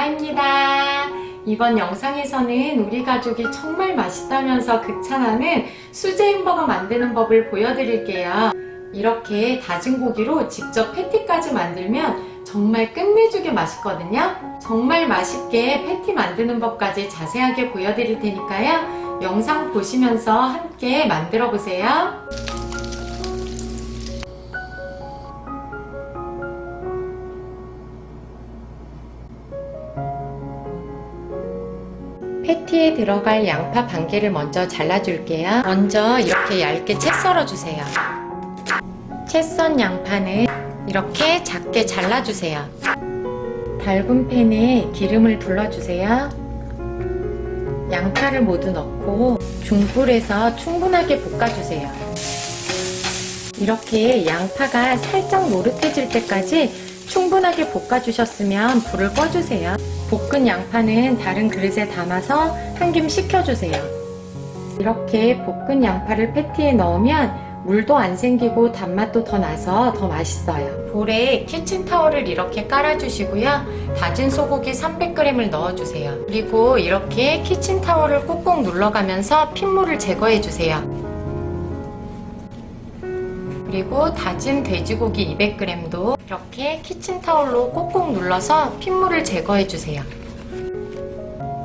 엄마입니다. 이번 영상에서는 우리 가족이 정말 맛있다면서 극찬하는 수제 햄버거 만드는 법을 보여드릴게요. 이렇게 다진 고기로 직접 패티까지 만들면 정말 끝내주게 맛있거든요. 정말 맛있게 패티 만드는 법까지 자세하게 보여드릴 테니까요. 영상 보시면서 함께 만들어 보세요. 패티에 들어갈 양파 반개를 먼저 잘라줄게요. 먼저 이렇게 얇게 채 썰어주세요. 채 썬 양파는 이렇게 작게 잘라주세요. 달군 팬에 기름을 둘러주세요. 양파를 모두 넣고 중불에서 충분하게 볶아주세요. 이렇게 양파가 살짝 노릇해질 때까지 충분하게 볶아주셨으면 불을 꺼주세요. 볶은 양파는 다른 그릇에 담아서 한 김 식혀주세요. 이렇게 볶은 양파를 패티에 넣으면 물도 안 생기고 단맛도 더 나서 더 맛있어요. 볼에 키친타월을 이렇게 깔아주시고요. 다진 소고기 300g을 넣어주세요. 그리고 이렇게 키친타월을 꾹꾹 눌러가면서 핏물을 제거해주세요. 그리고 다진 돼지고기 200g도 이렇게 키친타월로 꾹꾹 눌러서 핏물을 제거해주세요.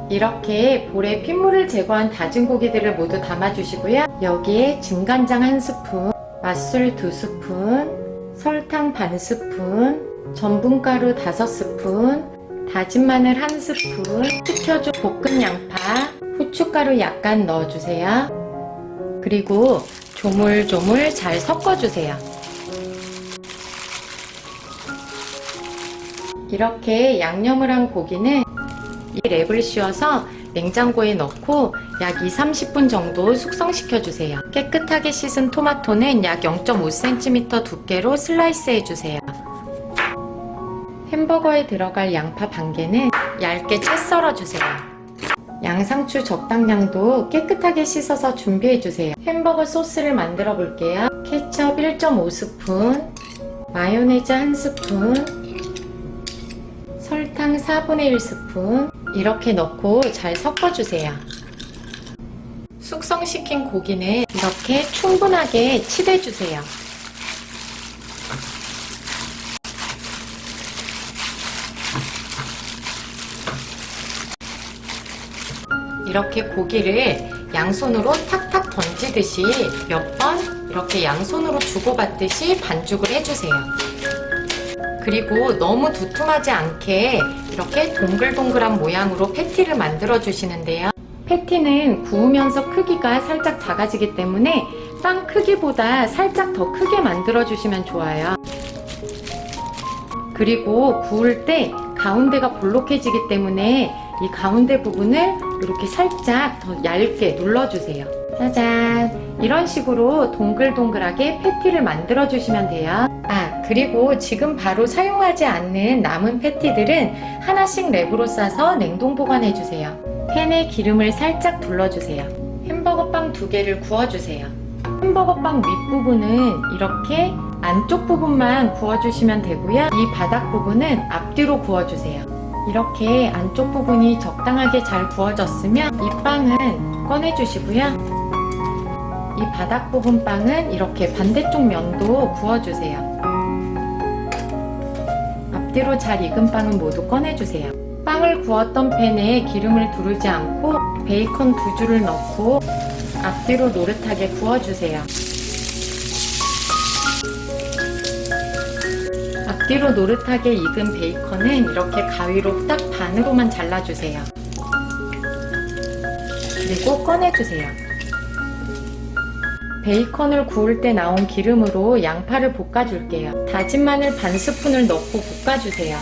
이렇게 볼에 핏물을 제거한 다진 고기들을 모두 담아주시고요. 여기에 진간장 1스푼, 맛술 2스푼, 설탕 반 스푼, 전분가루 5스푼, 다진 마늘 1스푼, 식혀준 볶은 양파, 후춧가루 약간 넣어주세요. 그리고 조물조물 잘 섞어주세요. 이렇게 양념을 한 고기는 이 랩을 씌워서 냉장고에 넣고 약 2-30분 정도 숙성시켜주세요. 깨끗하게 씻은 토마토는 약 0.5cm 두께로 슬라이스 해주세요. 햄버거에 들어갈 양파 반개는 얇게 채 썰어주세요. 양상추 적당량도 깨끗하게 씻어서 준비해주세요. 햄버거 소스를 만들어 볼게요. 케첩 1.5스푼, 마요네즈 1스푼, 설탕 4분의 1스푼 이렇게 넣고 잘 섞어주세요. 숙성시킨 고기는 이렇게 충분하게 치대주세요. 이렇게 고기를 양손으로 탁탁 던지듯이 몇 번 이렇게 양손으로 주고받듯이 반죽을 해주세요. 그리고 너무 두툼하지 않게 이렇게 동글동글한 모양으로 패티를 만들어 주시는데요. 패티는 구우면서 크기가 살짝 작아지기 때문에 빵 크기보다 살짝 더 크게 만들어 주시면 좋아요. 그리고 구울 때 가운데가 볼록해지기 때문에 이 가운데 부분을 이렇게 살짝 더 얇게 눌러주세요. 짜잔! 이런 식으로 동글동글하게 패티를 만들어 주시면 돼요. 그리고 지금 바로 사용하지 않는 남은 패티들은 하나씩 랩으로 싸서 냉동 보관해 주세요. 팬에 기름을 살짝 둘러주세요. 햄버거 빵 2개를 구워주세요. 햄버거 빵 윗부분은 이렇게 안쪽 부분만 구워주시면 되고요. 이 바닥 부분은 앞뒤로 구워주세요. 이렇게 안쪽 부분이 적당하게 잘 구워졌으면 이 빵은 꺼내주시고요. 이 바닥 부분 빵은 이렇게 반대쪽 면도 구워주세요. 앞뒤로 잘 익은 빵은 모두 꺼내주세요. 빵을 구웠던 팬에 기름을 두르지 않고 베이컨 2줄을 넣고 앞뒤로 노릇하게 구워주세요. 앞뒤로 노릇하게 익은 베이컨은 이렇게 가위로 딱 반으로만 잘라주세요. 그리고 꺼내주세요. 베이컨을 구울 때 나온 기름으로 양파를 볶아줄게요. 다진 마늘 반 스푼을 넣고 볶아주세요.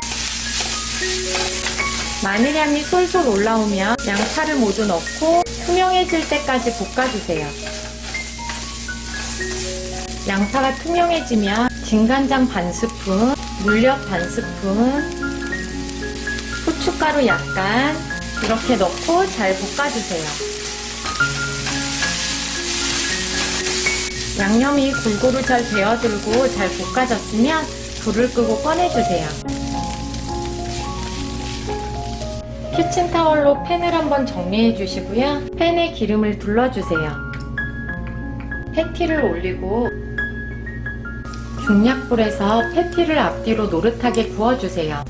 마늘 향이 솔솔 올라오면 양파를 모두 넣고 투명해질 때까지 볶아주세요. 양파가 투명해지면 진간장 반 스푼, 물엿 반 스푼, 후춧가루 약간 이렇게 넣고 잘 볶아주세요. 양념이 골고루 잘 배어들고 잘 볶아졌으면 불을 끄고 꺼내주세요. 키친타월로 팬을 한번 정리해 주시고요. 팬에 기름을 둘러주세요. 패티를 올리고 중약불에서 패티를 앞뒤로 노릇하게 구워주세요.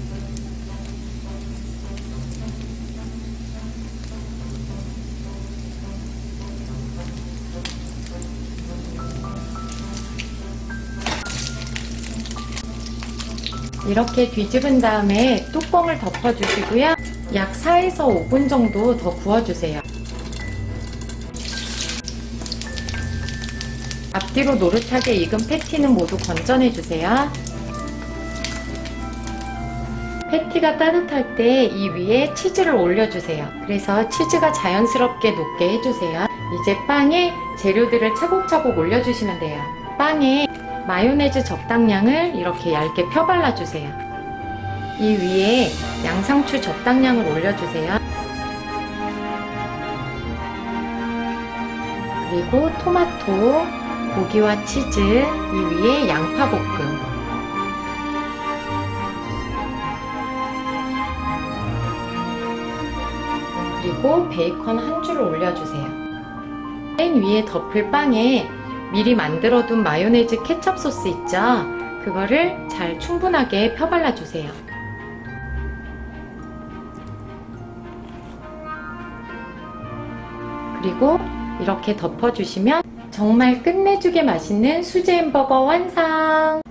이렇게 뒤집은 다음에 뚜껑을 덮어주시고요. 약 4에서 5분 정도 더 구워주세요. 앞뒤로 노릇하게 익은 패티는 모두 건져내주세요. 패티가 따뜻할 때 이 위에 치즈를 올려주세요. 그래서 치즈가 자연스럽게 녹게 해주세요. 이제 빵에 재료들을 차곡차곡 올려주시면 돼요. 빵에 마요네즈 적당량을 이렇게 얇게 펴 발라주세요. 이 위에 양상추 적당량을 올려주세요. 그리고 토마토, 고기와 치즈, 이 위에 양파 볶음, 그리고 베이컨 한 줄을 올려주세요. 맨 위에 덮을 빵에 미리 만들어둔 마요네즈 케첩 소스 있죠? 그거를 잘 충분하게 펴 발라주세요. 그리고 이렇게 덮어주시면 정말 끝내주게 맛있는 수제 햄버거 완성!